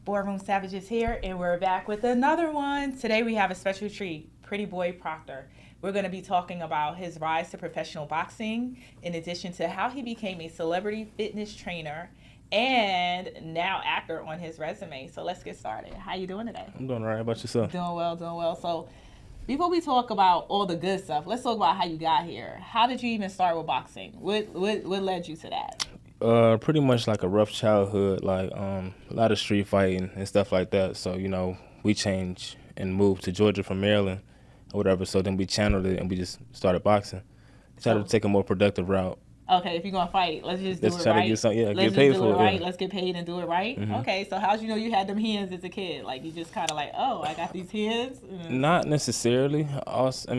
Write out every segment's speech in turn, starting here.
Boardroom Savages here, and we're back with another one. Today we have a special treat, Pretty Boy Proctor. We're going to be talking about his rise to professional boxing, in addition to how he became a celebrity fitness trainer and now actor on his resume. So let's get started. How you doing today? I'm doing all right. How about yourself? Doing well, doing well. So before we talk about all the good stuff, let's talk about how you got here. How did you even start with boxing? What led you to that? Pretty much like a rough childhood, like a lot of street fighting and stuff like that. So, we changed and moved to Georgia from Maryland or whatever. So then we channeled it and we just started boxing. Tried to take a more productive route. Okay, if you're gonna fight, let's do it right. Try to get something, let's get paid for it. Right. Yeah. Let's get paid and do it right. Mm-hmm. Okay, so how'd you know you had them hands as a kid? Like you just kind of like, oh, I got these hands. Not necessarily. Also,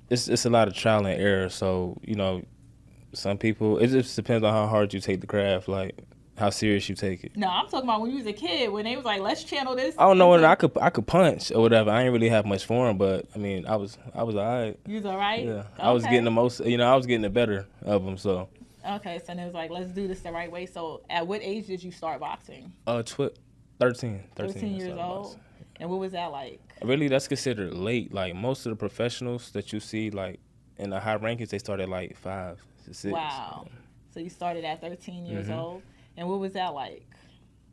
it's a lot of trial and error. So some people, it just depends on how hard you take the craft, like how serious you take it. No, I'm talking about when you was a kid, when they was like, let's channel this. I don't know when I could punch or whatever. I didn't really have much for him, but I was all right. You was all right? Yeah, okay. I was getting the most. I was getting the better of them. So. Okay, so it was like, let's do this the right way. So at what age did you start boxing? 13 years old. And what was that like? Really, that's considered late. Like most of the professionals that you see, like in the high rankings, they start at like 5 to 6. Wow. So you started at 13 years old. And what was that like?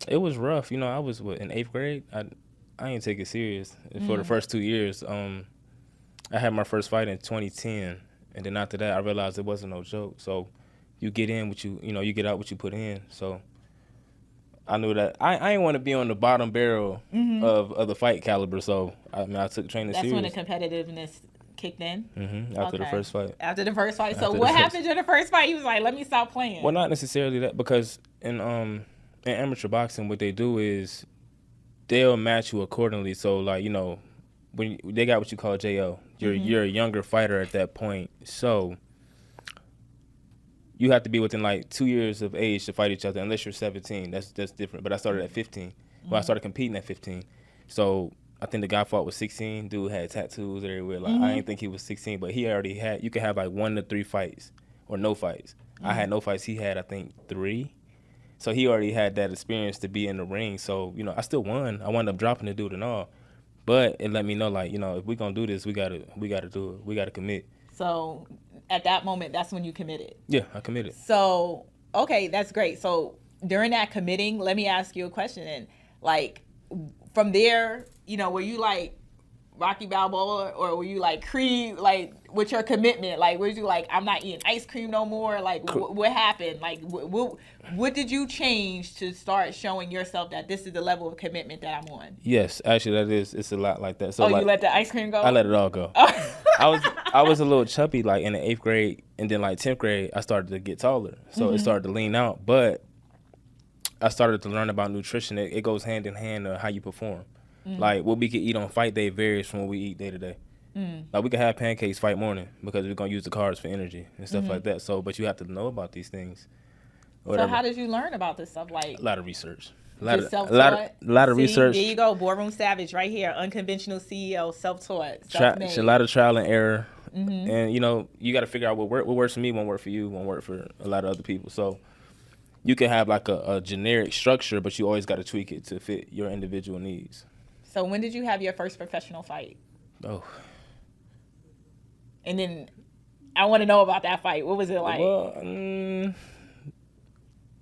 It was rough. I was in 8th grade. I didn't take it serious for the first 2 years. I had my first fight in 2010, and then after that, I realized it wasn't no joke. So you get in what you get out what you put in. So I knew that I didn't want to be on the bottom barrel of the fight caliber. So I took training serious. That's when the competitiveness kicked in? After the first fight. After the first fight. So what happened during the first fight? He was like, let me stop playing. Well, not necessarily that, because in amateur boxing, what they do is they'll match you accordingly. So, like, when they got what you call JO. You're a younger fighter at that point. So you have to be within like 2 years of age to fight each other, unless you're 17. That's different. But I started at 15. Well, I started competing at 15. So I think the guy fought with 16. Dude had tattoos everywhere. Like I didn't think he was 16, but he already had. You could have like 1 to 3 fights or no fights. I had no fights. He had, I think, 3. So he already had that experience to be in the ring. So I still won. I wound up dropping the dude and all, but it let me know, like, if we gonna do this, we gotta do it. We gotta commit. So at that moment, that's when you committed. Yeah, I committed. So okay, that's great. So during that committing, let me ask you a question. And like from there, were you like Rocky Balboa, or were you like Creed, like with your commitment? Like, were you like, I'm not eating ice cream no more? Like, what happened? Like, what did you change to start showing yourself that this is the level of commitment that I'm on? Yes, actually, it's a lot like that. So, you let the ice cream go? I let it all go. I was a little chubby, like in the 8th grade, and then like 10th grade, I started to get taller, so it started to lean out. But I started to learn about nutrition. It goes hand in hand how you perform. Like what we can eat on fight day varies from what we eat day to day. Like we can have pancakes fight morning because we're gonna use the carbs for energy and stuff like that. So, but you have to know about these things. So how did you learn about this stuff? Like a lot of research, a lot of research. There you go, Boardroom Savage right here, unconventional CEO, self-taught, self-made. A lot of trial and error, and you got to figure out what works for me won't work for you, won't work for a lot of other people. So you can have like a generic structure, but you always got to tweak it to fit your individual needs. So when did you have your first professional fight? Oh. And then I want to know about that fight. What was it like? Well,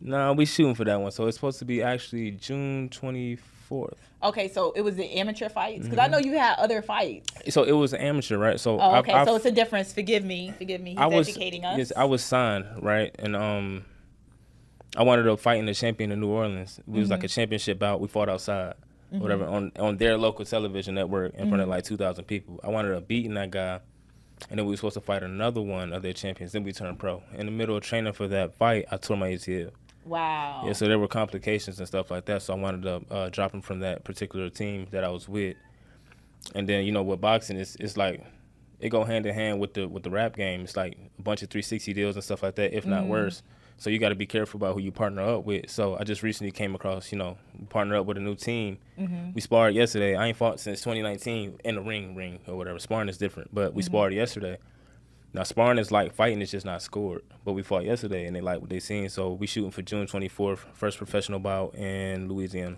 no, we shooting for that one. So it's supposed to be actually June 24th. Okay, so it was the amateur fights? Because I know you had other fights. So it was an amateur, right? So so it's a difference. Forgive me. He's educating us. Yes, I was signed, right? And I wanted to fight in the champion in New Orleans. It was like a championship bout. We fought outside. Whatever, on their local television network in front of like 2,000 people. I wanted to beat that guy, and then we were supposed to fight another one of their champions. Then we turned pro. In the middle of training for that fight, I tore my ACL. Wow. Yeah, so there were complications and stuff like that. So I wanted to drop him from that particular team that I was with. And then with boxing, it's like it go hand in hand with the rap game. It's like a bunch of 360 deals and stuff like that, if not worse. So you got to be careful about who you partner up with. So I just recently came across, partner up with a new team. We sparred yesterday. I ain't fought since 2019 in the ring or whatever. Sparring is different, but we sparred yesterday. Now sparring is like fighting, it's just not scored. But we fought yesterday and they like what they seen. So we shooting for June 24th, first professional bout in Louisiana.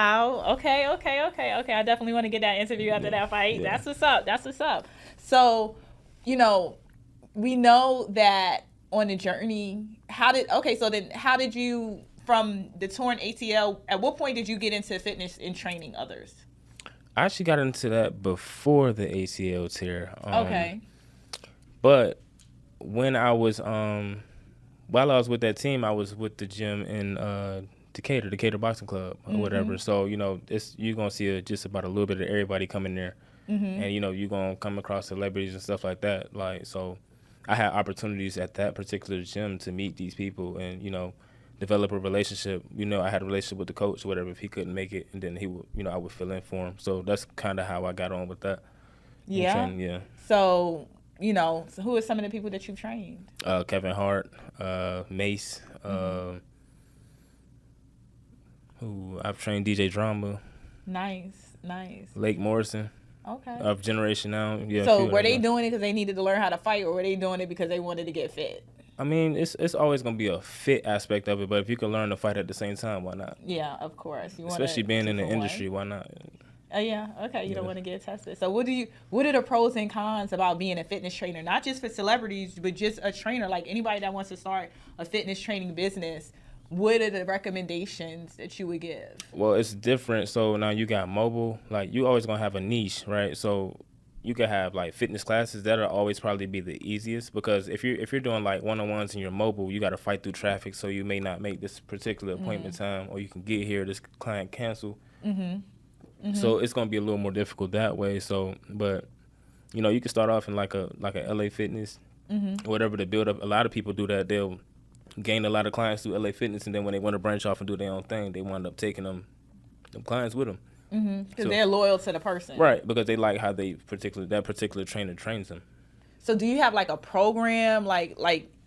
Wow. Okay. I definitely want to get that interview after that fight. Yeah. That's what's up. So, you know, we know that on the journey, how did you, from the torn ACL, at what point did you get into fitness and training others? I actually got into that before the ACL tear. Okay. But when I was while I was with that team, I was with the gym in Decatur Boxing Club or whatever. So, you know, you're going to see just about a little bit of everybody coming there. And, you know, you're going to come across celebrities and stuff like that. Like, so I had opportunities at that particular gym to meet these people and, you know, develop a relationship. You know, I had a relationship with the coach or whatever if he couldn't make it. And then he would, you know, I would fill in for him. So that's kind of how I got on with that. Yeah. Training, yeah. So, you know, so who are some of the people that you've trained? Kevin Hart, Mace, who I've trained DJ Drama. Nice. Lake Morrison. Okay. Of Generation Now. Yeah. So were they doing it because they needed to learn how to fight, or were they doing it because they wanted to get fit? I mean, it's always gonna be a fit aspect of it, but if you can learn to fight at the same time, why not? Yeah, of course. Especially being in the industry, why not? Yeah, okay. You don't want to get tested. So what are the pros and cons about being a fitness trainer? Not just for celebrities, but just a trainer, like anybody that wants to start a fitness training business. What are the recommendations that you would give? Well, it's different. So now you got mobile, like you always gonna have a niche, right? So you could have like fitness classes that'll always probably be the easiest, because if you're doing like one-on-ones and you're mobile, you got to fight through traffic, so you may not make this particular appointment time, or you can get here, this client cancel. So it's gonna be a little more difficult that way. So, but you know, you can start off in like a LA Fitness, whatever, to build up. A lot of people do that. They'll gain a lot of clients through LA Fitness, and then when they want to branch off and do their own thing, they wind up taking them clients with them. Because they're loyal to the person. Right, because they like how that particular trainer trains them. So do you have like a program, like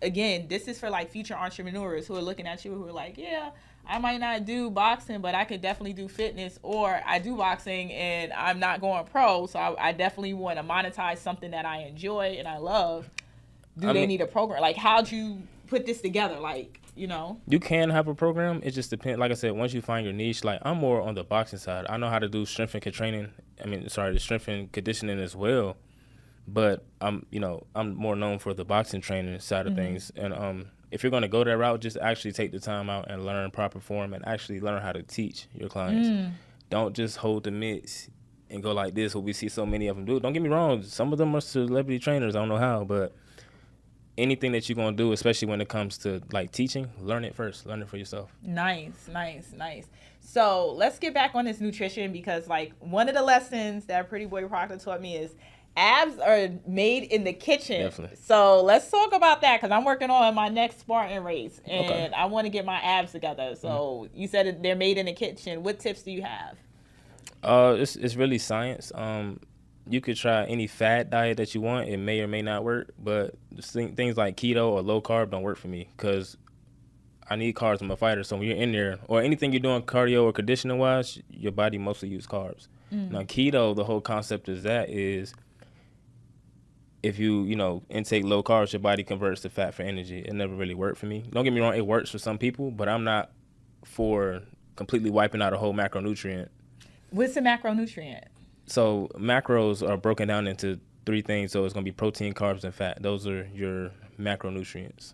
again, this is for like future entrepreneurs who are looking at you, who are like, yeah, I might not do boxing, but I could definitely do fitness, or I do boxing and I'm not going pro, so I definitely want to monetize something that I enjoy and I love. They need a program? Like, how'd you put this together? Like, you know, you can have a program. It just depends. Like I said, once you find your niche, like I'm more on the boxing side. I know how to do strength and conditioning as well, but I'm more known for the boxing training side of things. And if you're going to go that route, just actually take the time out and learn proper form and actually learn how to teach your clients. Don't just hold the mitts and go like this, what we see so many of them do. Don't get me wrong, some of them are celebrity trainers. I don't know how, but anything that you're going to do, especially when it comes to like teaching, learn it first. Learn it for yourself. Nice. So let's get back on this nutrition, because like one of the lessons that Pretty Boy Proctor taught me is abs are made in the kitchen. Definitely. So let's talk about that, because I'm working on my next Spartan race and I want to get my abs together. So you said they're made in the kitchen. What tips do you have? It's really science. You could try any fad diet that you want. It may or may not work, but things like keto or low carb don't work for me, because I need carbs. I'm a fighter. So when you're in there, or anything you're doing cardio or conditioning wise, your body mostly uses carbs. Now keto, the whole concept is if you intake low carbs, your body converts to fat for energy. It never really worked for me. Don't get me wrong, it works for some people, but I'm not for completely wiping out a whole macronutrient. What's a macronutrient? So macros are broken down into three things. So it's going to be protein, carbs, and fat. Those are your macronutrients.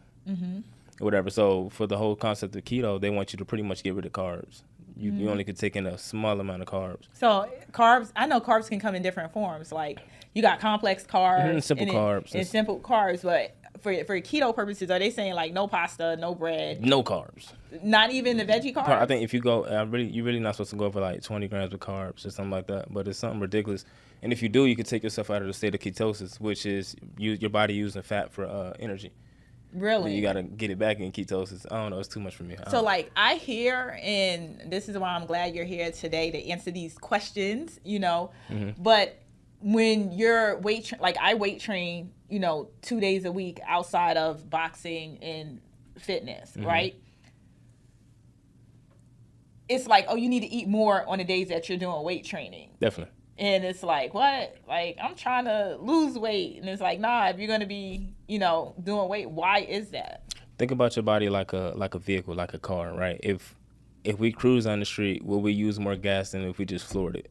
Whatever. So for the whole concept of keto, they want you to pretty much get rid of carbs. You only could take in a small amount of carbs. So carbs, I know carbs can come in different forms. Like you got complex carbs, simple carbs, and simple carbs. But for keto purposes, are they saying like no pasta, no bread, no carbs, not even the veggie carbs? I think if you go, you're really not supposed to go over like 20 grams of carbs or something like that. But it's something ridiculous. And if you do, you can take yourself out of the state of ketosis, which is your body using fat for energy. Really? You got to get it back in ketosis. I don't know. It's too much for me. So, like, I hear, and this is why I'm glad you're here today to answer these questions, But when you're I weight train, 2 days a week outside of boxing and fitness, right? It's like, oh, you need to eat more on the days that you're doing weight training. Definitely. And it's like, what? Like, I'm trying to lose weight. And it's like, nah, if you're going to be, doing weight, why is that? Think about your body like a vehicle, like a car, right? If if we cruise on the street, will we use more gas than if we just floored it?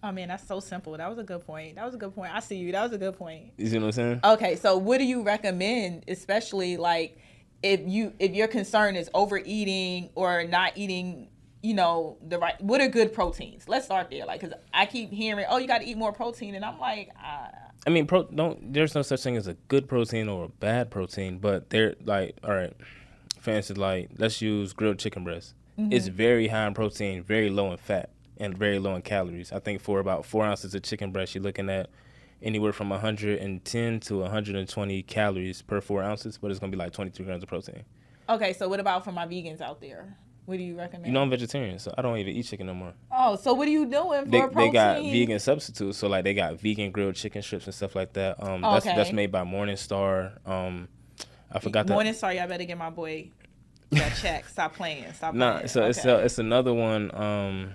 Oh man, that's so simple. That was a good point. I see you. That was a good point. You see what I'm saying? Okay, so what do you recommend, especially like if your concern is overeating or not eating, the right? What are good proteins? Let's start there. Like, cause I keep hearing, oh, you got to eat more protein, and I'm like, I mean, there's no such thing as a good protein or a bad protein, but they're like, all right, for instance, like let's use grilled chicken breast. It's very high in protein, very low in fat, and very low in calories. I think for about 4 ounces of chicken breast, you're looking at anywhere from 110 to 120 calories per 4 ounces, but it's gonna be like 22 grams of protein. Okay, so what about for my vegans out there? What do you recommend? You know I'm vegetarian, so I don't even eat chicken no more. Oh, so what are you doing for protein? They got vegan substitutes, so like they got vegan grilled chicken strips and stuff like that. That's made by Morningstar. I forgot that. Morningstar, y'all better get my boy that check. Stop playing. Nah, so it's another one.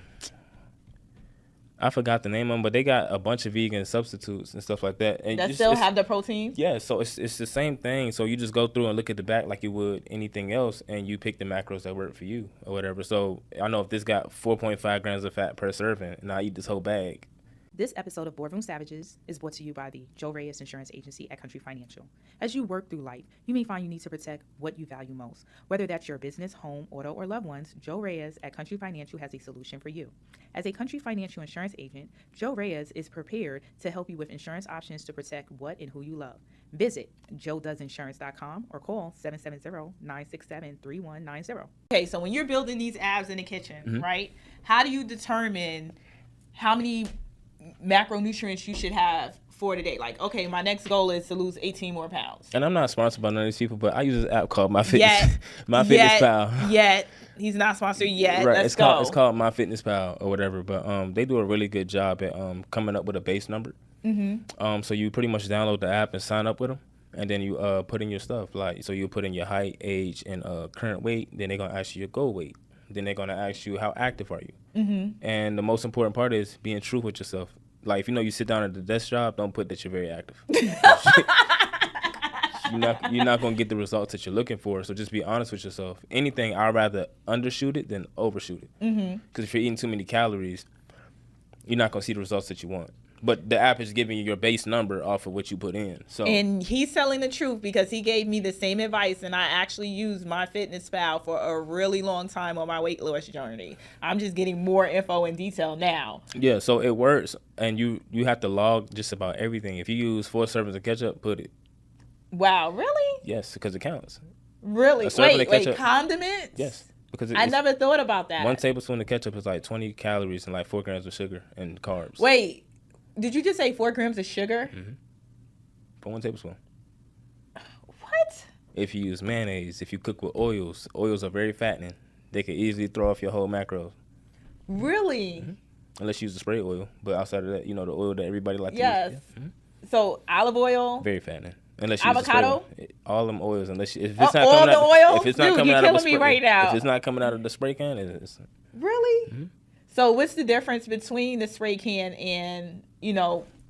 I forgot the name of them, but they got a bunch of vegan substitutes and stuff like that. And that still have the protein? Yeah, so it's the same thing. So you just go through and look at the back like you would anything else, and you pick the macros that work for you or whatever. So I know if this got 4.5 grams of fat per serving, and I eat this whole bag. This episode of Boardroom Savages is brought to you by the Joe Reyes Insurance Agency at Country Financial. As you work through life, you may find you need to protect what you value most. Whether that's your business, home, auto, or loved ones, Joe Reyes at Country Financial has a solution for you. As a Country Financial insurance agent, Joe Reyes is prepared to help you with insurance options to protect what and who you love. Visit joedoesinsurance.com or call 770-967-3190. Okay, so when you're building these abs in the kitchen, right, how do you determine how many macronutrients you should have for today? Like, okay, my next goal is to lose 18 more pounds. And I'm not sponsored by none of these people, but I use this app called MyFitnessPal. Yet he's not sponsored yet. Right, Let's go. It's called MyFitnessPal or whatever, but they do a really good job at coming up with a base number. So you pretty much download the app and sign up with them, and then you put in your stuff. Like, so you put in your height, age, and current weight. Then they're gonna ask you your goal weight. Then they're gonna ask you how active are you. And the most important part is being true with yourself. Like, if you know you sit down at the desk job, don't put that you're very active. You're not gonna get the results that you're looking for. So just be honest with yourself. Anything, I'd rather undershoot it than overshoot it. Because if you're eating too many calories, you're not gonna see the results that you want. But the app is giving you your base number off of what you put in. So, and he's telling the truth because he gave me the same advice, and I actually used MyFitnessPal for a really long time on my weight loss journey. I'm just getting more info in detail now. Yeah, so it works, and you have to log just about everything. If you use 4 servings of ketchup, put it. Wow, really? Yes, because it counts. Really? Wait, condiments? Yes. Because I never thought about that. 1 tablespoon of ketchup is like 20 calories and like 4 grams of sugar and carbs. Wait. Did you just say 4 grams of sugar? For 1 tablespoon. What? If you use mayonnaise, if you cook with oils are very fattening. They can easily throw off your whole macros. Really? Unless you use the spray oil. But outside of that, the oil that everybody likes to use. Yeah. So olive oil? Very fattening. Unless you avocado? Use all them oils. If it's not coming out, oil? If it's not Dude, coming you're out of the killing me spray, right now. If it's not coming out of the spray can, it's really. So what's the difference between the spray can and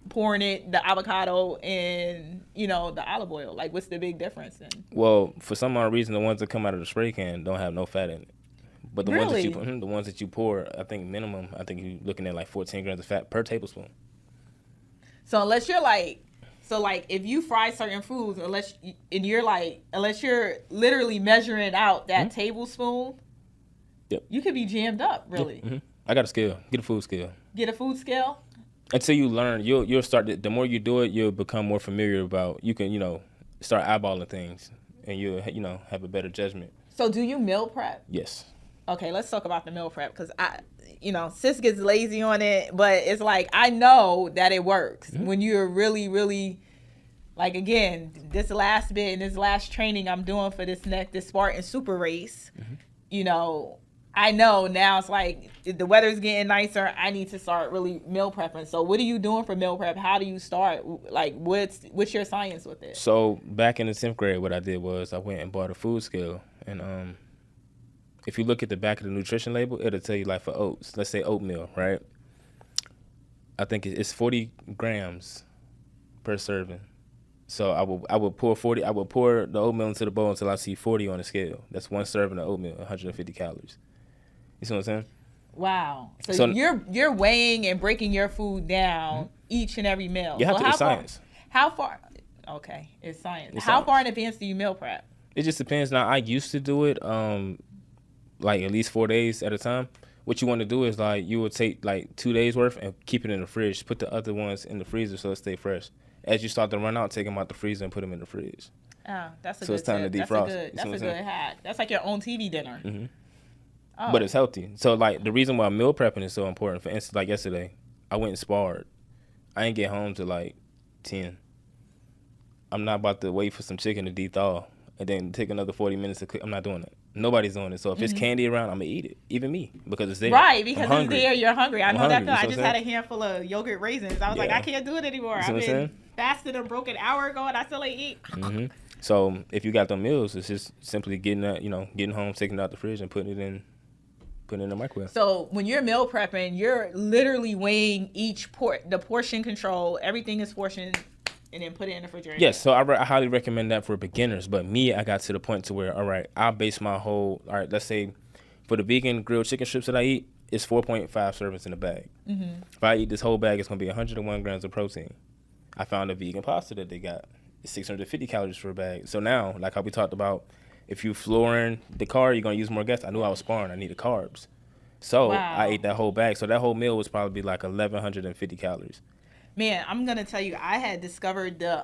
pouring the avocado and the olive oil? Like, what's the big difference then? Well, for some odd reason, the ones that come out of the spray can don't have no fat in it. But the ones that you pour, I think minimum, you're looking at like 14 grams of fat per tablespoon. So unless you're if you fry certain foods, unless you're literally measuring out that tablespoon, you could be jammed up, really. Yep. I got a scale. Get a food scale. Get a food scale? Until you learn, you'll start. The more you do it, you'll become more familiar about. You can start eyeballing things, and you'll have a better judgment. So do you meal prep? Yes. Okay, let's talk about the meal prep because sis gets lazy on it, but it's like I know that it works when you're really, really like, again, this last bit and this last training I'm doing for this Spartan Super Race, I know now it's like the weather's getting nicer. I need to start really meal prepping. So what are you doing for meal prep? How do you start? Like, what's your science with it? So back in the 10th grade, what I did was I went and bought a food scale. And if you look at the back of the nutrition label, it'll tell you like for oats, let's say oatmeal, right? I think it's 40 grams per serving. So I would pour the oatmeal into the bowl until I see 40 on the scale. That's 1 serving of oatmeal, 150 calories. You see what I'm saying? Wow. So, So- you're weighing and breaking your food down each and every meal. You have So to. It's science. How far? Okay, it's science. It's How science. far in advance do you meal prep? It just depends. Now, I used to do it like at least 4 days at a time. What you want to do is like you would take like 2 days worth and keep it in the fridge. Put the other ones in the freezer so it stay fresh. As you start to run out, take them out the freezer and put them in the fridge. Oh, that's a So good it's time to tip. defrost. That's a You good, see that's what a I'm good saying? hack. That's like your own TV dinner. Mm-hmm. Oh. But it's healthy. So like the reason why meal prepping is so important. For instance, like yesterday, I went and sparred. I didn't get home till like 10. I'm not about to wait for some chicken to de-thaw and then take another 40 minutes to cook. I'm not doing it. Nobody's doing it. So if it's candy around, I'm gonna eat it. Even me, because it's there. Right, because I'm it's hungry. there, you're hungry. I I'm know that hungry, feeling. I you see just what I'm had a handful of yogurt raisins. I was like, Yeah. I can't do it anymore. You see I've what I'm been saying? fasted and broke an hour ago, and I still ain't eat. Mm-hmm. So if you got them meals, it's just simply getting that, getting home, taking it out the fridge, and putting it in the microwave. So when you're meal prepping, you're literally weighing each the portion control. Everything is portioned, and then put it in the refrigerator. Yes, so I highly recommend that for beginners. But me, I got to the point to where, all right, I base my whole, all right, let's say for the vegan grilled chicken strips that I eat, it's 4.5 servings in a bag. Mm-hmm. If I eat this whole bag, it's going to be 101 grams of protein. I found a vegan pasta that they got. It's 650 calories for a bag. So now, like how we talked about, if you flooring the car, you're going to use more gas. I knew I was sparring. I needed carbs. So Wow. I ate that whole bag. So that whole meal was probably like 1,150 calories. Man, I'm gonna tell you, I had discovered the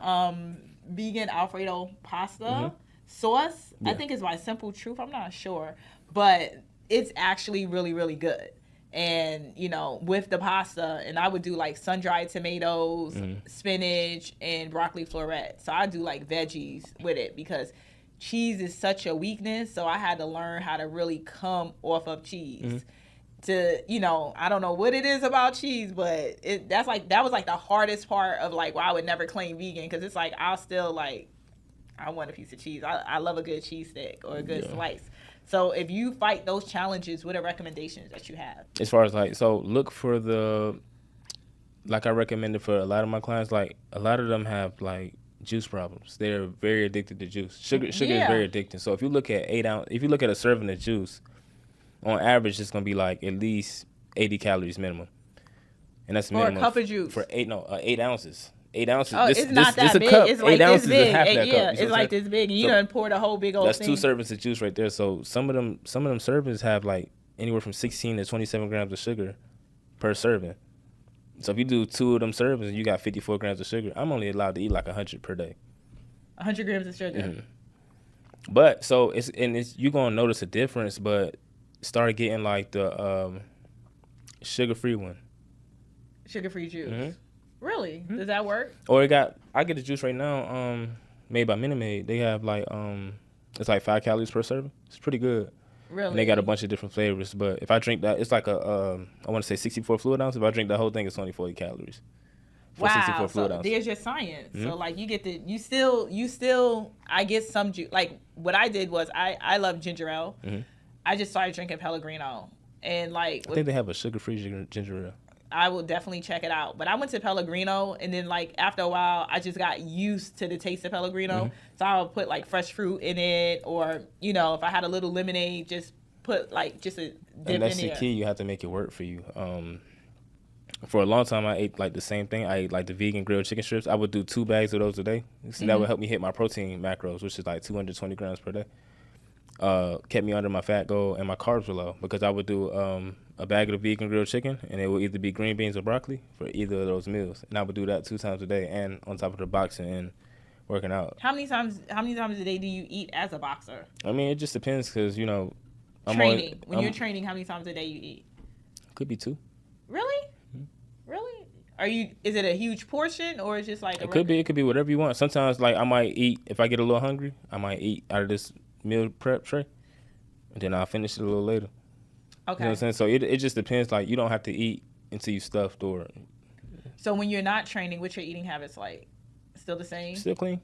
vegan Alfredo pasta sauce. Yeah. I think it's by Simple Truth. I'm not sure, but it's actually really, really good. And with the pasta, and I would do like sun-dried tomatoes, spinach, and broccoli florets. So I do like veggies with it because cheese is such a weakness. So I had to learn how to really come off of cheese. To I don't know what it is about cheese, but that was like the hardest part of like why I would never claim vegan, because it's like I'll still like I want a piece of cheese. I love a good cheese stick or a good slice. So if you fight those challenges, what are recommendations that you have? As far as look for like I recommended for a lot of my clients, like a lot of them have like juice problems. They're very addicted to juice. Sugar is very addicting. So if you look at if you look at a serving of juice, on average, it's gonna be like at least 80 calories minimum, and that's minimum For a cup of juice. For 8 ounces. 8 ounces. Oh, it's not that big. Cup. It's like 8 this ounces big. is half that cup. Yeah, You see what it's I'm like saying? this big, and you So done poured a whole big old That's thing. 2 servings of juice right there. So some of them servings have like anywhere from 16 to 27 grams of sugar per serving. So if you do 2 of them servings, you got 54 grams of sugar. I'm only allowed to eat like 100 per day. 100 grams of sugar. Mm-hmm. But so you're gonna notice a difference, but start getting like the sugar-free one. Sugar-free juice. Mm-hmm. Really? Does that work? Or I get the juice right now, made by Minute Maid. They have like it's like 5 calories per serving. It's pretty good. Really? And they got a bunch of different flavors. But if I drink that, it's like I want to say 64 fluid ounces. If I drink the whole thing, it's only 40 calories. For 64 Wow. fluid So ounces. there's your science. Mm-hmm. So like you still I get some juice. Like what I did was I love ginger ale. Mm-hmm. I just started drinking Pellegrino, and like I think they have a sugar-free ginger ale. I will definitely check it out. But I went to Pellegrino, and then like after a while, I just got used to the taste of Pellegrino. Mm-hmm. So I would put like fresh fruit in it, or if I had a little lemonade, just put like just a dip And that's in the there. key. You have to make it work for you. For a long time, I ate like the same thing. I ate like the vegan grilled chicken strips. I would do 2 bags of those a day. So that would help me hit my protein macros, which is like 220 grams per day. Kept me under my fat goal, and my carbs were low because I would do a bag of the vegan grilled chicken, and it would either be green beans or broccoli for either of those meals. And I would do that 2 times a day, and on top of the boxing and working out. How many times a day do you eat as a boxer? I mean, it just depends because I'm Training. When you're training, how many times a day you eat? Could be 2. Really? Really? Is it a huge portion, or is it just like It could be whatever you want. Sometimes like I might eat, if I get a little hungry, I might eat out of this meal prep tray, and then I'll finish it a little later. Okay. You know what I'm saying? So it just depends. Like you don't have to eat until you stuffed or So when you're not training, what's your eating habits like? Still the same? still clean.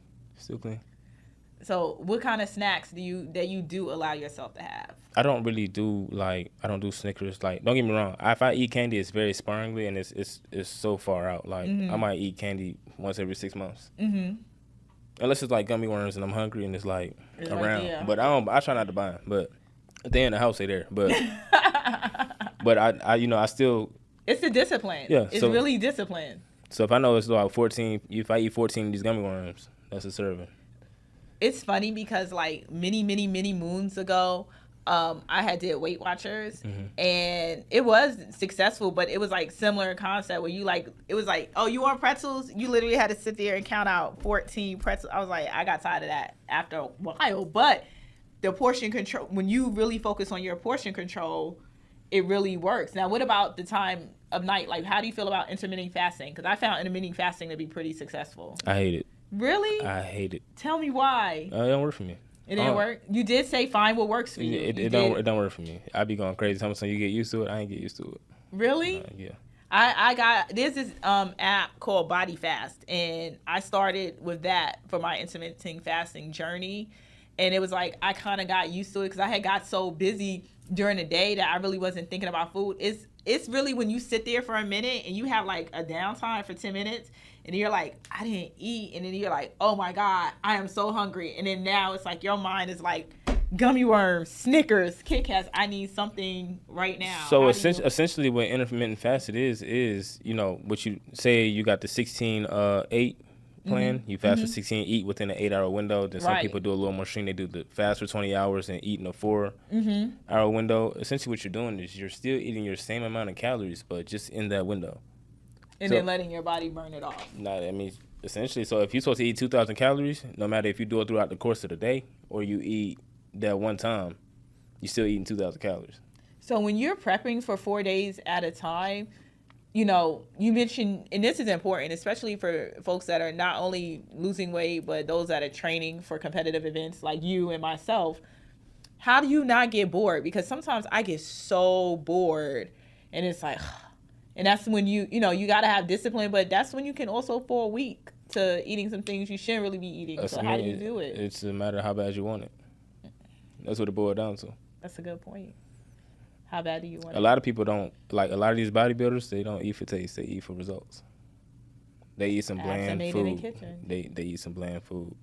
So what kind of snacks do you do allow yourself to have? I don't really do I don't do Snickers. Like don't get me wrong. If I eat candy, it's very sparingly and it's so far out. Like I might eat candy once every 6 months. Mm-hmm. Unless it's like gummy worms and I'm hungry and it's It's around. right there. But I try not to buy them. But if they're in the house, they there. But But I still. It's a discipline. Yeah, it's so- really discipline. So if I know it's like 14, if I eat 14 of these gummy worms, that's a serving. It's funny because like many moons ago, I had did Weight Watchers, and it was successful, but it was like similar concept where it was like, oh, you want pretzels? You literally had to sit there and count out 14 pretzels. I was like, I got tired of that after a while, but the portion control, when you really focus on your portion control, it really works. Now, what about the time of night? Like, how do you feel about intermittent fasting? Because I found intermittent fasting to be pretty successful. I hate it. Really? I hate it. Tell me why. It don't work for me. It didn't work? You did say find what works for you. It don't work for me. I be going crazy. Sometimes you get used to it. I ain't get used to it. Really? Yeah. I got, there's this app called Body Fast, and I started with that for my intermittent fasting journey. And it was like, I kind of got used to it because I had got so busy during the day that I really wasn't thinking about food. It's really when you sit there for a minute and you have like a downtime for 10 minutes and you're like, I didn't eat. And then you're like, oh my God, I am so hungry. And then now it's like your mind is like, gummy worms, Snickers, Kit Kats. I need something right now. So essentially what intermittent fasting is, you know, what you say you got the 16-8 plan. You fast for 16, eat within an 8-hour window. Then some people do a little more extreme. They do the fast for 20 hours and eat in a 4-hour window. Essentially what you're doing is you're still eating your same amount of calories, but just in that window. And then letting your body burn it off. I mean, essentially, so if you're supposed to eat 2,000 calories, no matter if you do it throughout the course of the day or you eat that one time, you're still eating 2,000 calories. So when you're prepping for 4 days at a time, you know, you mentioned, and this is important, especially for folks that are not only losing weight, but those that are training for competitive events like you and myself. How do you not get bored? Because sometimes I get so bored and it's like, and that's when you got to have discipline, but that's when you can also fall weak to eating some things you shouldn't really be eating. So how do you do it? It's a matter of how bad you want it. That's what it boils down to. That's a good point. How bad do you want it? A lot of people don't, like a lot of these bodybuilders, they don't eat for taste, they eat for results. They eat some bland food. In the kitchen. They eat some bland food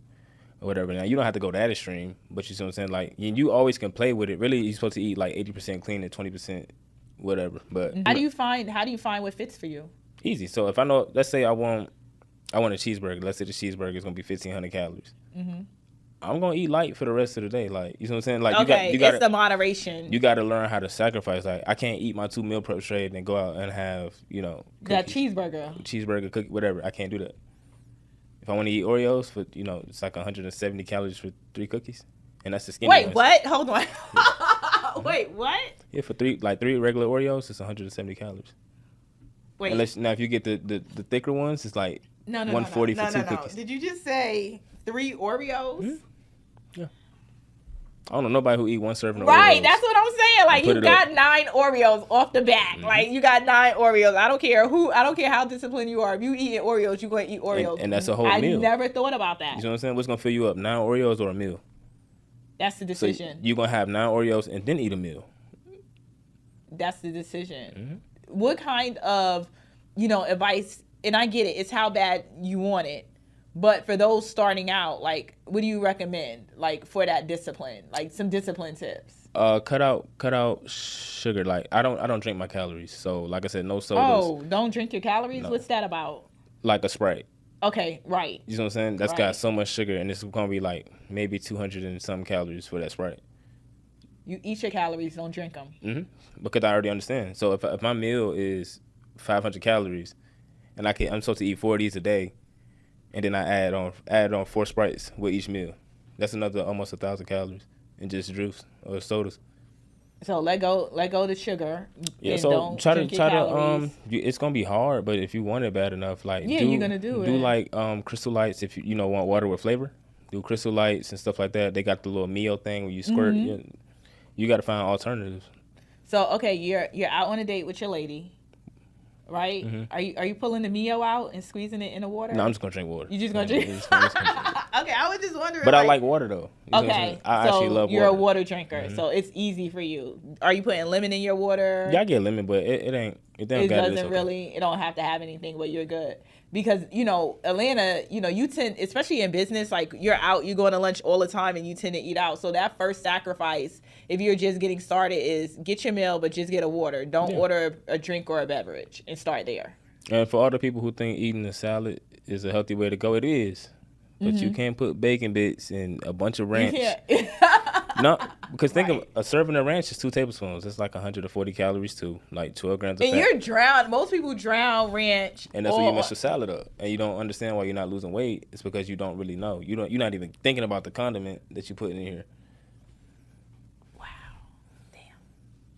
or whatever. Now, you don't have to go that extreme, but you see what I'm saying? Like, you always can play with it. Really, you're supposed to eat like 80% clean and 20% whatever. But How do you find what fits for you? Easy. So if I know, let's say I want a cheeseburger. Let's say the cheeseburger is going to be 1,500 calories. I'm going to eat light for the rest of the day. Like, you know what I'm saying? Like, you got it's the moderation. You got to learn how to sacrifice. Like, I can't eat my 2 meal prep straight and go out and have, cookies, that cheeseburger, cookie, whatever. I can't do that. If I want to eat Oreos for, it's like 170 calories for 3 cookies. And that's the skinny ones. Wait, what? Hold on. Wait, what? Yeah, for 3 regular Oreos, it's 170 calories. Wait. Now, if you get the thicker ones, it's like 140 for 2 cookies. Did you just say 3 Oreos? Mm-hmm. Yeah. I don't know nobody who eat 1 serving of Oreos. Right, that's what I'm saying. Like, you got 9 Oreos off the bat. Like, you got 9 Oreos. I don't care how disciplined you are. If you eat Oreos, you're going to eat Oreos. And that's a whole meal. I never thought about that. You know what I'm saying? What's going to fill you up, 9 Oreos or a meal? That's the decision. So you're going to have 9 Oreos and then eat a meal. That's the decision. What kind of, advice, and I get it, it's how bad you want it. But for those starting out, like, what do you recommend, like, for that discipline? Like, some discipline tips. Cut out sugar. Like, I don't drink my calories. So, like I said, no sodas. Oh, don't drink your calories? No. What's that about? Like a Sprite. Okay, right. You know what I'm saying? That's got so much sugar, and it's going to be like maybe 200 and some calories for that Sprite. You eat your calories, don't drink them. Because I already understand. So if my meal is 500 calories, and I'm supposed to eat 4 of these a day, and then I add on 4 Sprites with each meal, that's another almost 1,000 calories in just juice or sodas. So let go the sugar. Yeah. And So don't try drink to your calories. it's gonna be hard, but if you want it bad enough, like you're gonna do it. Do like Crystal Lights if you want water with flavor. Do Crystal Lights and stuff like that. They got the little Mio thing where you squirt. You got to find alternatives. So okay, you're out on a date with your lady, right? Are you pulling the Mio out and squeezing it in the water? No, I'm just gonna drink water. You just gonna drink? Okay, I was just wondering. But I like water though. You know what I'm Okay, saying? I so actually love you're water. a water drinker, so it's easy for you. Are you putting lemon in your water? Yeah, I get lemon, but it ain't. It don't It got doesn't really. It don't have to have anything, but you're good because Atlanta. You tend, especially in business, like you're out, you going to lunch all the time, and you tend to eat out. So that first sacrifice, if you're just getting started, is get your meal, but just get a water. Don't order a drink or a beverage, and start there. And for all the people who think eating a salad is a healthy way to go, it is. But you can't put bacon bits and a bunch of ranch. You can't. No, because think of a serving of ranch is 2 tablespoons. That's like 140 calories too, like 12 grams of fat. And you're drowned. Most people drown ranch. And that's when you mess your salad up, and you don't understand why you're not losing weight. It's because you don't really know. You're not even thinking about the condiment that you put in here. Wow, damn,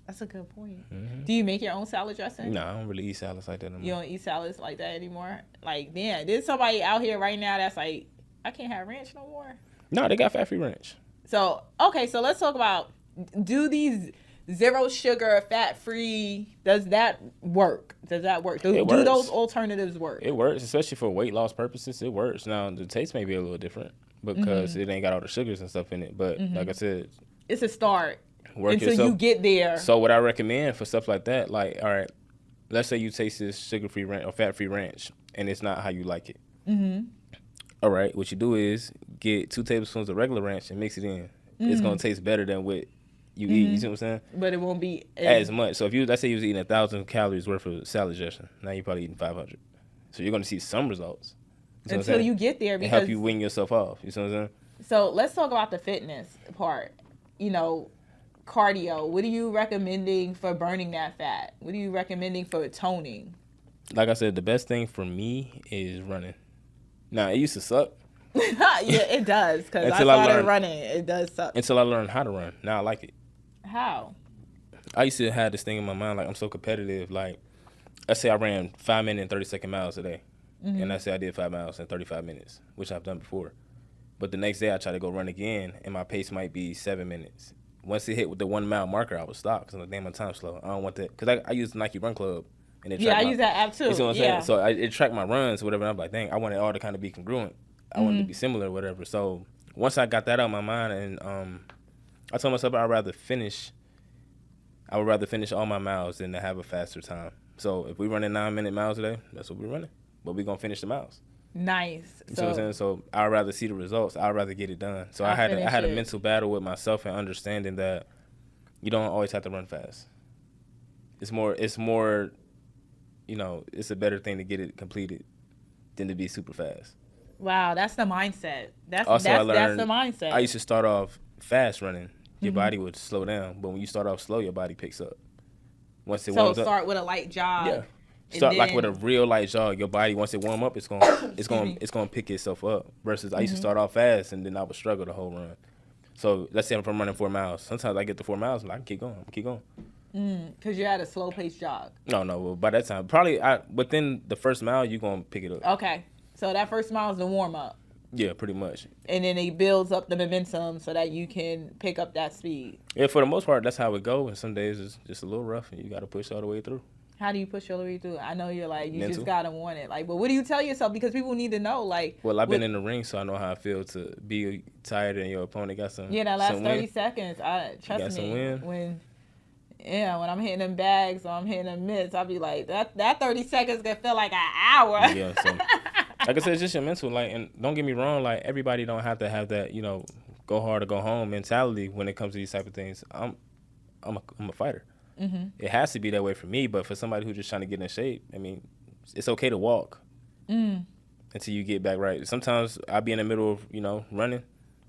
that's a good point. Do you make your own salad dressing? No, I don't really eat salads like that anymore. You don't eat salads like that anymore. Like, man, there's somebody out here right now that's like, I can't have ranch no more. No, they got fat-free ranch. So, okay, so let's talk about, do these zero sugar, fat-free, does that work? Do those alternatives work? It works, especially for weight loss purposes. It works. Now, the taste may be a little different because it ain't got all the sugars and stuff in it. But like I said, it's a start work until yourself. you get there. So what I recommend for stuff like that, like, all right, let's say you taste this sugar-free ranch or fat-free ranch, and it's not how you like it. All right, what you do is get 2 tablespoons of regular ranch and mix it in. It's gonna taste better than what you eat. You see what I'm saying? But it won't be as much. So if let's say you was eating 1,000 calories worth of salad dressing, now you're probably eating 500. So you're gonna see some results until you get there, because and help you wean yourself off. You see what I'm saying? So let's talk about the fitness part. Cardio. What are you recommending for burning that fat? What are you recommending for toning? Like I said, the best thing for me is running. Now, it used to suck. Yeah, it does. Because I started running. It does suck. Until I learned how to run. Now I like it. How? I used to have this thing in my mind, like I'm so competitive. Like, let's say I ran 5-minute and 30-second miles a day. And let's say I did 5 miles in 35 minutes, which I've done before. But the next day I try to go run again, and my pace might be 7 minutes. Once it hit with the 1 mile marker, I would stop because I'm like, damn, my time's slow. I don't want that. Because I use the Nike Run Club. And I use that app too. You see what I'm saying? So it tracked my runs, whatever. And I'm like, dang, I want it all to kind of be congruent. I want it to be similar, whatever. So once I got that out of my mind, and I told myself I would rather finish all my miles than to have a faster time. So if we running 9-minute miles a day, that's what we're running. But we're gonna finish the miles. Nice. You see what I'm saying? So I'd rather see the results. I'd rather get it done. So I had a mental battle with myself and understanding that you don't always have to run fast. It's more, it's a better thing to get it completed than to be super fast. Wow, that's the mindset. That's the mindset. I used to start off fast running. Your body would slow down, but when you start off slow, your body picks up. Once it warms up, start with a light jog. Yeah. Start like with a real light jog. Your body, once it warm up, it's gonna pick itself up. Versus I used to start off fast and then I would struggle the whole run. So let's say if I'm running 4 miles, sometimes I get to 4 miles and I can keep going. Because you're at a slow paced jog. No. Well, by that time, probably within the first mile, you're gonna pick it up. Okay, so that first mile is the warm up. Yeah, pretty much. And then it builds up the momentum so that you can pick up that speed. Yeah, for the most part, that's how it goes. And some days it's just a little rough, and you got to push all the way through. How do you push all the way through? I know you're like, you just got to want it. Like, but what do you tell yourself? Because people need to know, like. Well, I've been in the ring, so I know how it feels to be tired and your opponent got some. Yeah, that last 30 seconds, trust me. When I'm hitting them bags or I'm hitting them mitts, I'll be like, that 30 seconds can feel like an hour. Yeah, so. Like I said, it's just your mental. Like, and don't get me wrong, like everybody don't have to have that, go hard or go home mentality when it comes to these type of things. I'm a fighter. Mm-hmm. It has to be that way for me, but for somebody who's just trying to get in shape, I mean, it's okay to walk until you get back right. Sometimes I'll be in the middle of running.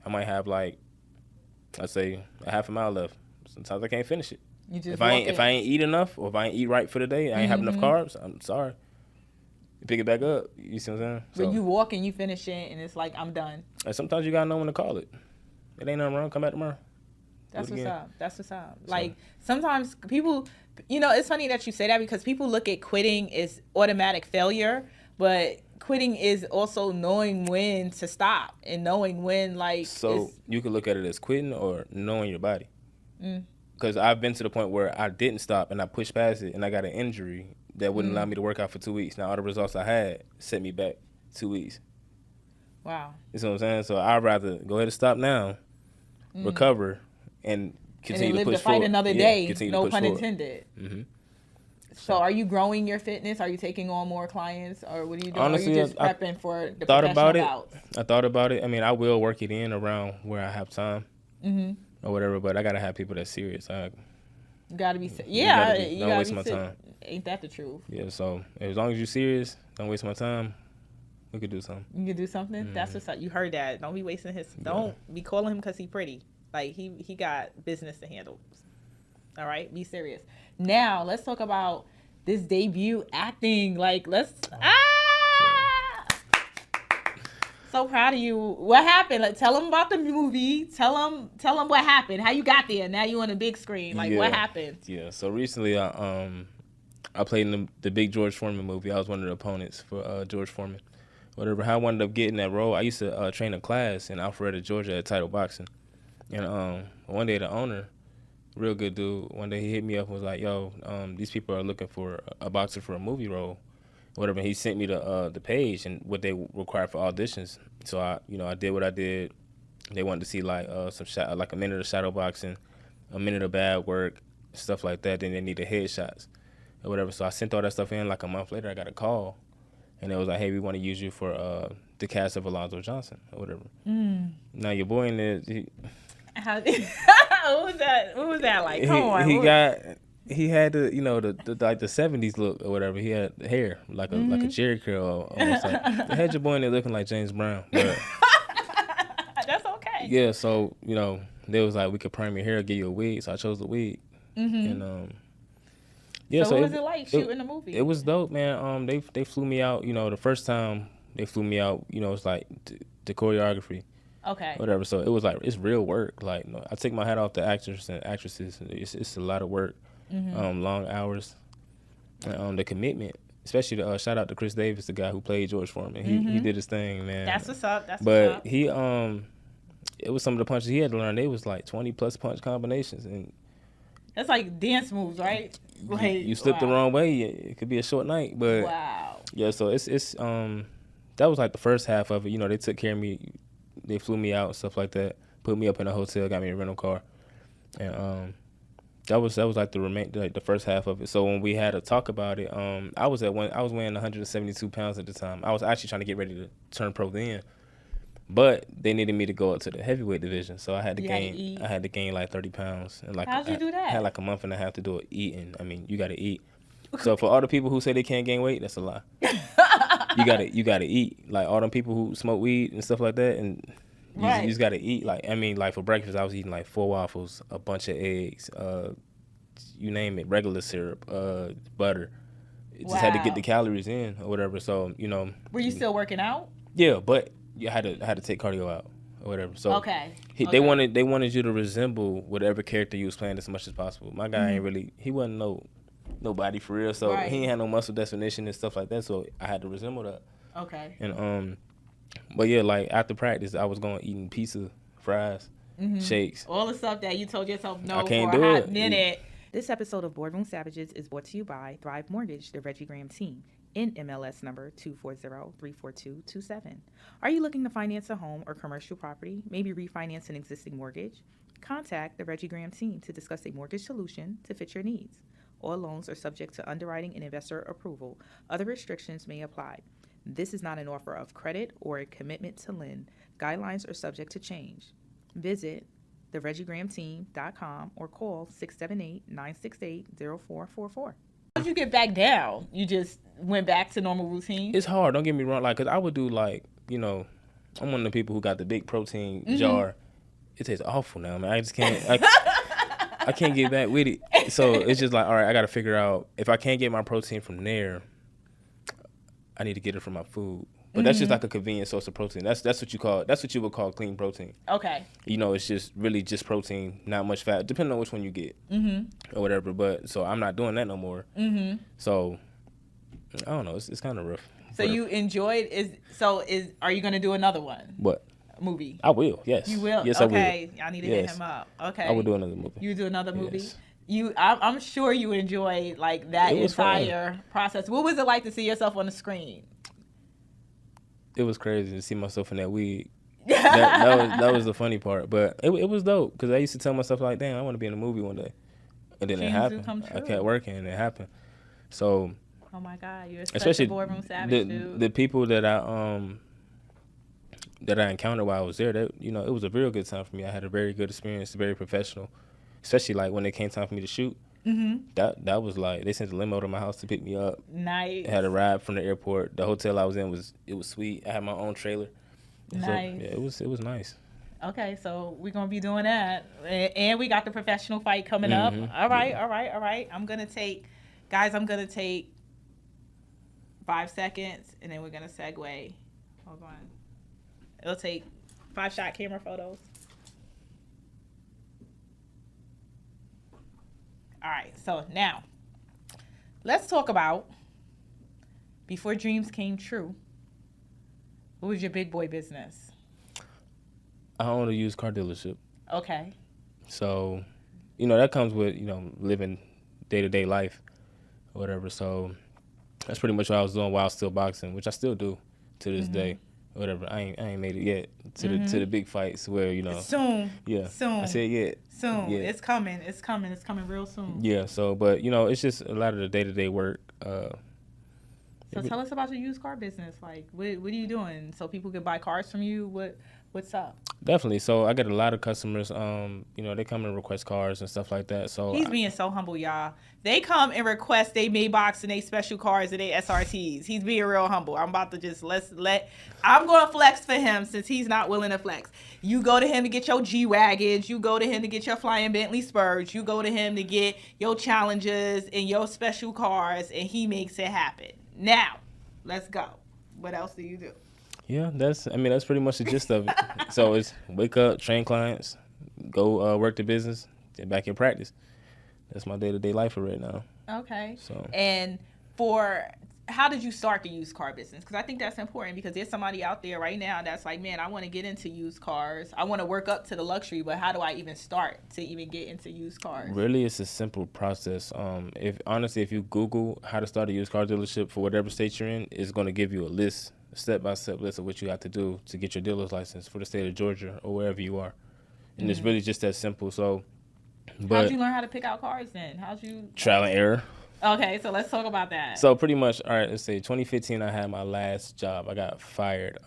I might have like, let's say, a half a mile left. Sometimes I can't finish it. If I ain't eat enough or if I ain't eat right for the day, I ain't have enough carbs. I'm sorry. You pick it back up. You see what I'm saying? But you walk and you finish it, and it's like, I'm done. And sometimes you gotta know when to call it. It ain't nothing wrong. Come back tomorrow. That's what's up. That's what's up. Like, sometimes people, it's funny that you say that because people look at quitting as automatic failure, but quitting is also knowing when to stop and knowing when, like. So you could look at it as quitting or knowing your body. Because I've been to the point where I didn't stop and I pushed past it and I got an injury that wouldn't allow me to work out for 2 weeks. Now, all the results I had set me back 2 weeks. Wow. You see what I'm saying? So I'd rather go ahead and stop now, recover, and continue and then to live push to fight forward. another Yeah, day. continue No to push pun forward. intended. Mhm. So are you growing your fitness? Are you taking on more clients, or what are you doing? Honestly, or are you just I prepping for the thought professional about it. bouts? I thought about it. I mean, I will work it in around where I have time or whatever, but I gotta have people that's serious. You gotta be. You Yeah, gotta be. you Don't gotta waste be my time. Ain't that the truth? Yeah, so as long as you're serious, don't waste my time. We could do something. You can do something. That's what's up. You heard that. Don't be wasting his. Don't be calling him because he pretty. Like he got business to handle. All right, be serious. Now let's talk about this debut acting. Like So proud of you. What happened? Like, tell them about the movie. Tell them what happened. How you got there. Now you on a big screen. Like, what happened? Yeah. So recently, I played in the big George Foreman movie. I was one of the opponents for George Foreman. Whatever. How I wound up getting that role, I used to train a class in Alpharetta, Georgia at Title Boxing. And one day the owner, real good dude, one day he hit me up and was like, yo, these people are looking for a boxer for a movie role. Whatever. He sent me the page and what they require for auditions. So I did what I did. They wanted to see like like a minute of shadow boxing, a minute of bad work, stuff like that. Then they needed headshots or whatever. So I sent all that stuff in. Like a month later, I got a call, and it was like, hey, we want to use you for the cast of Alonzo Johnson or whatever. Now your boy in there, What was that like? Come on. He had the like the 70s look or whatever. He had hair like a Jerry curl almost. Like. They had your boy in there looking like James Brown. But, that's okay. yeah, so they was like, we could prime your hair, give you a wig. So I chose the wig. And yeah. So what was it like shooting the movie? It was dope, man. They flew me out. The first time they flew me out, it's like the choreography. Okay. Whatever. So it was like it's real work. Like I take my hat off to actors and actresses. It's a lot of work. Long hours, the commitment, especially shout out to Chris Davis, the guy who played George Foreman. He did his thing, man. That's what's up. But he it was some of the punches he had to learn. They was like 20+ punch combinations, and that's like dance moves, right? Like you slip the wrong way, it could be a short night. But yeah, so it's that was like the first half of it. They took care of me, they flew me out and stuff like that, put me up in a hotel, got me a rental car, and That was like the first half of it. So when we had a talk about it, I was weighing 172 pounds at the time. I was actually trying to get ready to turn pro then, but they needed me to go up to the heavyweight division. So I had to gain like 30 pounds. And like how'd you do that? I had like a month and a half to do it eating. I mean, you got to eat. So for all the people who say they can't gain weight, that's a lie. you gotta eat. Like all them people who smoke weed and stuff like that, and you just gotta eat. Like for breakfast, I was eating like 4 waffles, a bunch of eggs, you name it, regular syrup, butter. Just had to get the calories in or whatever. So Were you still working out? Yeah, but you had to take cardio out or whatever. So they wanted you to resemble whatever character you was playing as much as possible. My guy he wasn't nobody for real. So he ain't had no muscle definition and stuff like that. So I had to resemble that. Okay. And but yeah, like after practice, I was going eating pizza, fries, shakes. All the stuff that you told yourself no I can't for do a it. hot minute. This episode of Boardroom Savages is brought to you by Thrive Mortgage, the Reggie Graham team, in MLS number 240-34227. Are you looking to finance a home or commercial property, maybe refinance an existing mortgage? Contact the Reggie Graham team to discuss a mortgage solution to fit your needs. All loans are subject to underwriting and investor approval. Other restrictions may apply. This is not an offer of credit or a commitment to lend. Guidelines are subject to change. Visit thereggiegrahamteam.com or call 678-968-0444. How'd you get back down? You just went back to normal routine? It's hard, don't get me wrong. Like, cause I would do like, I'm one of the people who got the big protein jar. It tastes awful now, man. I just can't. I can't get back with it. So it's just like, all right, I got to figure out if I can't get my protein from there, I need to get it from my food. But that's just like a convenient source of protein. That's what you would call clean protein. Okay. It's just really just protein, not much fat, depending on which one you get or whatever. But so I'm not doing that no more. So I don't know. It's kind of rough. So you enjoyed are you gonna do another one? What? Movie. I will. Yes. You will. Yes, okay. I will. I need to hit him up. Okay. I will do another movie. You do another movie. Yes. I'm sure you enjoyed like that entire process. What was it like to see yourself on the screen? it was crazy to see myself in that wig. That was the funny part, but it was dope because I used to tell myself like, damn, I want to be in a movie one day, and then it Dreams do happened. come I true. kept working, and it happened. So Oh my God, you're such especially a boardroom savage, dude. the people that I encountered while I was there, that it was a real good time for me. I had a very good experience, very professional, especially like when it came time for me to shoot. That was like they sent a limo to my house to pick me up. Nice. I had a ride from the airport. The hotel I was in was sweet. I had my own trailer. Nice. So, yeah, it was nice. Okay, so we're gonna be doing that, and we got the professional fight coming up. All right. I'm gonna take 5 seconds, and then we're gonna segue. Hold on. It'll take 5-shot camera photos. All right, so now let's talk about before dreams came true. What was your big boy business? I own a used car dealership. Okay. So, that comes with, living day-to-day life or whatever. So that's pretty much what I was doing while I was still boxing, which I still do to this day. Whatever. I ain't made it yet to the big fights where, Soon. Yeah. Soon. I said yet. Soon. Yeah. It's coming. It's coming real soon. Yeah. So, but it's just a lot of the day-to-day work. So tell us about your used car business. Like, what are you doing so people can buy cars from you? What's up? Definitely. So I get a lot of customers. They come and request cars and stuff like that. So He's being so humble, y'all. They come and request they Maybachs and they special cars and they SRTs. He's being real humble. I'm about to just I'm going to flex for him since he's not willing to flex. You go to him to get your G-Wagons. You go to him to get your flying Bentley Spurs. You go to him to get your Challengers and your special cars, and he makes it happen. Now, let's go. What else do you do? Yeah, that's pretty much the gist of it. So it's wake up, train clients, go work the business, get back in practice. That's my day-to-day life for right now. Okay. So. And how did you start the used car business? Because I think that's important because there's somebody out there right now that's like, man, I want to get into used cars. I want to work up to the luxury, but how do I even start to even get into used cars? Really, it's a simple process. If you Google how to start a used car dealership for whatever state you're in, it's going to give you a step-by-step list of what you have to do to get your dealer's license for the state of Georgia or wherever you are. And it's really just that simple. So, how'd you learn how to pick out cars then? Trial and error. Okay, so let's talk about that. So pretty much, all right, let's say 2015, I had my last job. I got fired.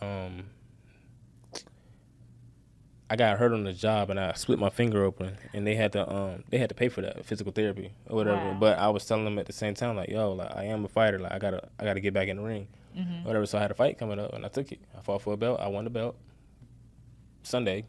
I got hurt on the job and I split my finger open, and they had to pay for that, physical therapy or whatever. Wow. But I was telling them at the same time, like, yo, like I am a fighter, like I gotta get back in the ring, whatever. So I had a fight coming up and I took it. I fought for a belt. I won the belt. Sunday,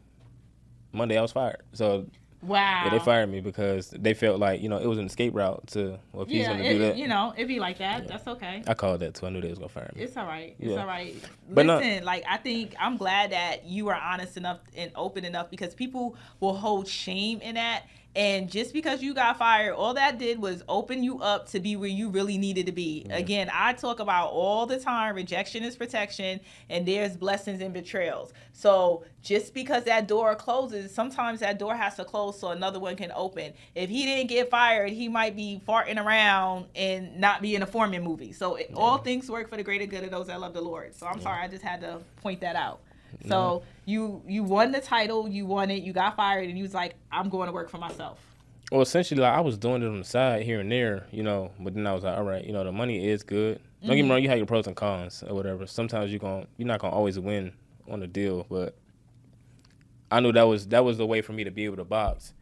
Monday I was fired. So. Wow. Yeah, they fired me because they felt like, it was an escape route to, well, if he's going to do that. It'd be like that. Yeah. That's okay. I called that too. I knew they was going to fire me. It's all right. It's all right. But listen, I think I'm glad that you are honest enough and open enough because people will hold shame in that. And just because you got fired, all that did was open you up to be where you really needed to be. Yeah. Again, I talk about all the time, rejection is protection, and there's blessings and betrayals. So just because that door closes, sometimes that door has to close so another one can open. If he didn't get fired, he might be farting around and not be in a Foreman movie. So all things work for the greater good of those that love the Lord. So I'm sorry, I just had to point that out. So you won the title, you won it, you got fired, and you was like, I'm going to work for myself. Well, essentially, like I was doing it on the side here and there, but then I was like, all right, the money is good. Don't get me wrong, you have your pros and cons or whatever. Sometimes you're not gonna always win on the deal, but I knew that was the way for me to be able to box.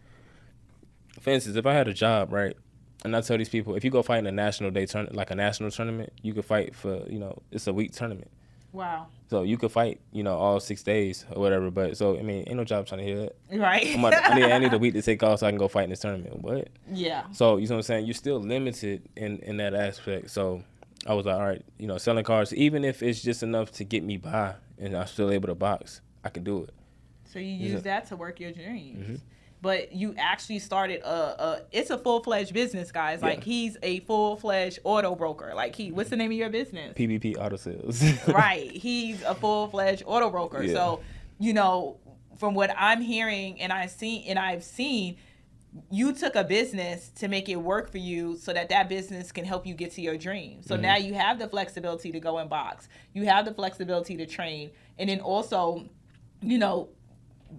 For instance, if I had a job, right, and I tell these people, if you go fight in a national day tournament, like a national tournament, you could fight for, it's a week tournament. Wow. So you could fight, all 6 days or whatever. But so, ain't no job trying to hear that. Right. I need a week to take off so I can go fight in this tournament. What? Yeah. So, you know what I'm saying? You're still limited in that aspect. So I was like, all right, selling cars, even if it's just enough to get me by and I'm still able to box, I can do it. So you use that to work your dreams. Mm-hmm. But you actually started it's a full-fledged business, guys. Yeah. Like, he's a full-fledged auto broker. Like, what's the name of your business? PBP Auto Sales. Right. He's a full-fledged auto broker. Yeah. So, from what I'm hearing and I've seen, you took a business to make it work for you so that that business can help you get to your dream. So now you have the flexibility to go and box. You have the flexibility to train. And then also, you know,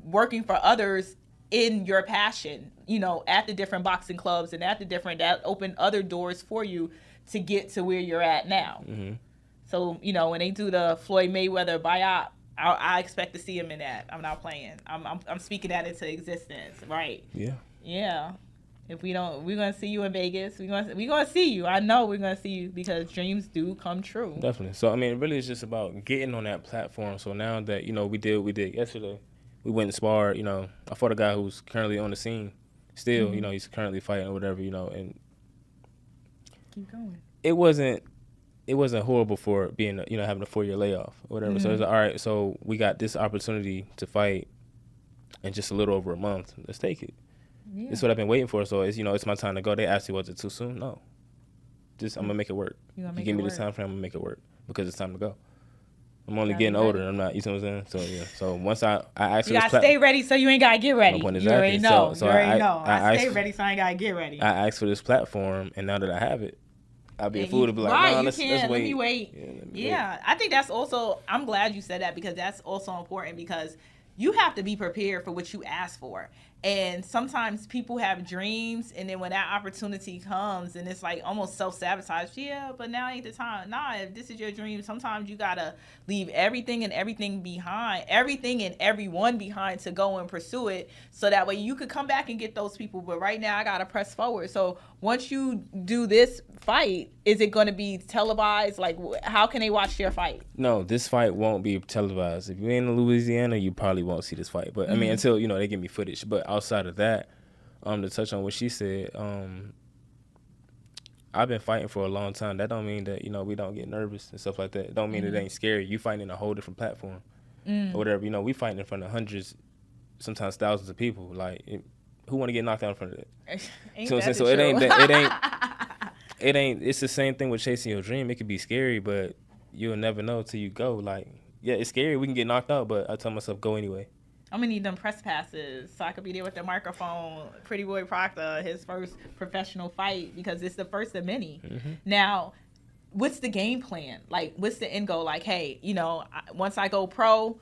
working for others in your passion, you know, at the different boxing clubs and at the different, that open other doors for you to get to where you're at now. So, you know, when they do the Floyd Mayweather buyout, I expect to see him in that. I'm not playing. I'm speaking that into existence, right? Yeah. Yeah. If we don't, we're gonna see you in Vegas. We're gonna see you. I know we're gonna see you because dreams do come true. Definitely. So I mean, really, it's just about getting on that platform. So now that, you know, we did yesterday, we went and sparred. You know, I fought a guy who's currently on the scene. Still, you know, he's currently fighting or whatever. You know, and Keep going. it wasn't horrible for being, you know, having a 4-year layoff or whatever. So it's like, all right, so we got this opportunity to fight in just a little over a month. Let's take it. Yeah. It's what I've been waiting for. So it's, you know, it's my time to go. They asked me, was it too soon? No. Just, I'm gonna make it work. You You give me this time frame, I'm gonna make it work because it's time to go. I'm only Gotta getting be older. ready. I'm not, you see what I'm saying? So yeah. So once I asked for You this gotta stay ready so you ain't gotta get ready. No point, You already exactly. know. So you already know. I I stay asked- ready so I ain't gotta get ready. I asked for this platform, and now that I have it, I'll be a And fool you- to be like, right, no, you let's can't. wait. Let me wait. Let me Yeah, I think that's also, I'm glad you said that because that's also important because you have to be prepared for what you ask for. And sometimes people have dreams, and then when that opportunity comes, and it's like almost self-sabotage. Yeah, but now ain't the time. Nah, if this is your dream, sometimes you gotta leave everything and everything behind, everything and everyone behind to go and pursue it, so that way you could come back and get those people. But right now, I gotta press forward. So once you do this fight, is it going to be televised? Like, how can they watch your fight? No, this fight won't be televised. If you're in Louisiana, you probably won't see this fight. But I mean, until, you know, they give me footage. But outside of that, to touch on what she said, I've been fighting for a long time. That don't mean that, you know, we don't get nervous and stuff like that. It don't mean it ain't scary. You fighting in a whole different platform or whatever. You know, we fighting in front of hundreds, sometimes thousands of people. Like, who want to get knocked out in front of that? Ain't So, that so the it ain't truth? it ain't. It's the same thing with chasing your dream. It could be scary, but you'll never know till you go. Like, yeah, it's scary. We can get knocked out, but I tell myself, go anyway. I'm gonna need them press passes so I could be there with the microphone. Pretty Boy Proctor, his first professional fight, because it's the first of many. Now, what's the game plan? Like, what's the end goal? Like, hey, you know, once I go pro,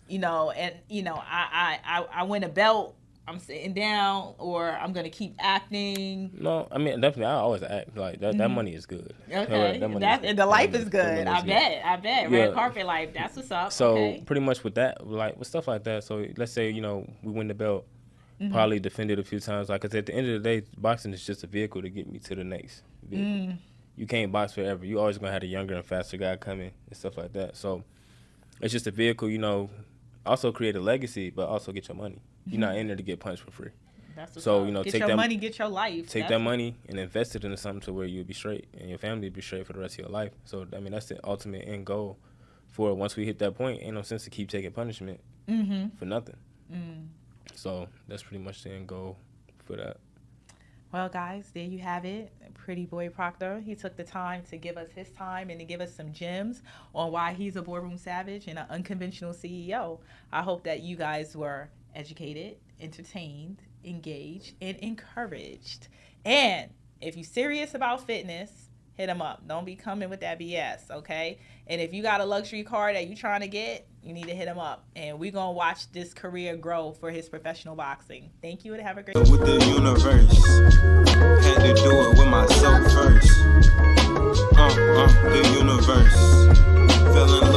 you know, and you know, I win a belt, I'm sitting down, or I'm gonna keep acting. No, I mean, definitely, I always act like that. That money is good. Okay, That money the life is that good. money is I bet. Yeah. Red carpet life, that's what's up. So okay. pretty much with that, like with stuff like that. So let's say, you know, we win the belt, probably defend it a few times. Like, 'cause at the end of the day, boxing is just a vehicle to get me to the next vehicle. You can't box forever. You always gonna have a younger and faster guy coming and stuff like that. So it's just a vehicle, you know. Also create a legacy, but also get your money. You're not in there to get punched for free. That's what's So, up. you know, get take your that money, get your life. Take That's that money and invest it into something to where you'll be straight and your family will be straight for the rest of your life. So, I mean, that's the ultimate end goal for it. Once we hit that point, ain't no sense to keep taking punishment for nothing. So that's pretty much the end goal for that. Well, guys, there you have it. Pretty Boy Proctor. He took the time to give us his time and to give us some gems on why he's a boardroom savage and an unconventional CEO. I hope that you guys were educated, entertained, engaged, and encouraged. And if you're serious about fitness, hit him up. Don't be coming with that BS, okay? And if you got a luxury car that you're trying to get, you need to hit him up. And we're going to watch this career grow for his professional boxing. Thank you and have a great day. With the universe, had to do it with myself first. The universe, feeling